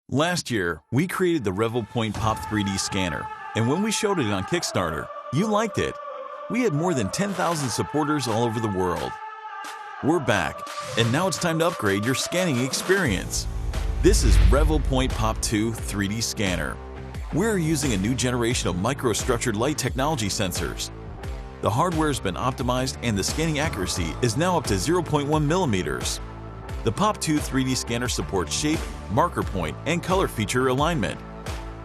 Last year, we created the Revopoint Pop 3D scanner, and when we showed it on Kickstarter, you liked it. We had more than 10,000 supporters all over the world. We're back, and now it's time to upgrade your scanning experience. This is Revopoint Pop 2 3D scanner. We're using a new generation of microstructured light technology sensors. The hardware has been optimized and the scanning accuracy is now up to 0.1 millimeters. The Pop 2 3D scanner supports shape, marker point, and color feature alignment.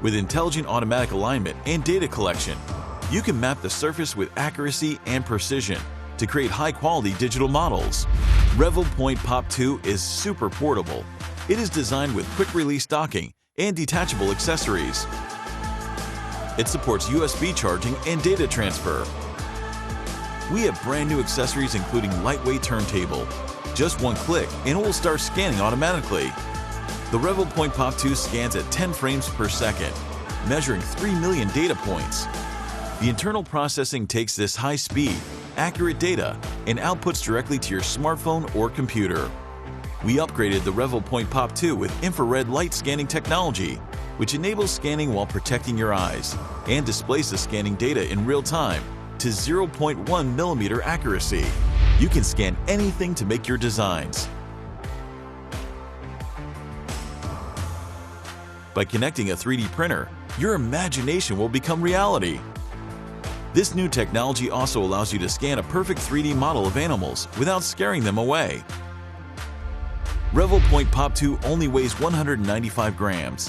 With intelligent automatic alignment and data collection, you can map the surface with accuracy and precision to create high-quality digital models. Revopoint Pop 2 is super portable. It is designed with quick-release docking and detachable accessories. It supports USB charging and data transfer. We have brand new accessories including lightweight turntable. Just one click and it will start scanning automatically. The Revopoint Pop 2 scans at 10 frames per second, measuring 3 million data points. The internal processing takes this high-speed, accurate data and outputs directly to your smartphone or computer. We upgraded the Revopoint Pop 2 with infrared light scanning technology, which enables scanning while protecting your eyes and displays the scanning data in real time to 0.1 millimeter accuracy. You can scan anything to make your designs. By connecting a 3D printer, your imagination will become reality. This new technology also allows you to scan a perfect 3D model of animals without scaring them away. Revopoint Pop 2 only weighs 195 grams.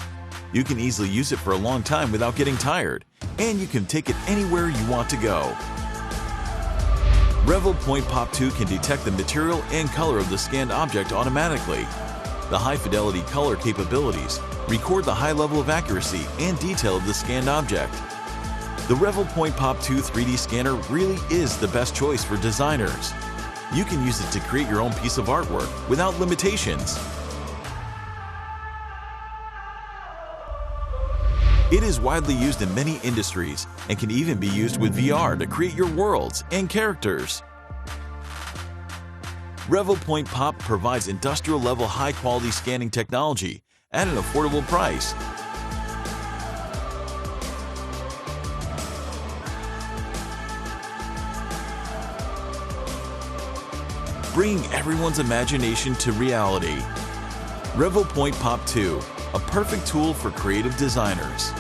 You can easily use it for a long time without getting tired, and you can take it anywhere you want to go. Revopoint Pop 2 can detect the material and color of the scanned object automatically. The high-fidelity color capabilities record the high level of accuracy and detail of the scanned object. The Revopoint Pop 2 3D scanner really is the best choice for designers. You can use it to create your own piece of artwork without limitations. It is widely used in many industries and can even be used with VR to create your worlds and characters. Revopoint Pop provides industrial-level high-quality scanning technology at an affordable price. Bringing everyone's imagination to reality. Revopoint Pop 2, a perfect tool for creative designers.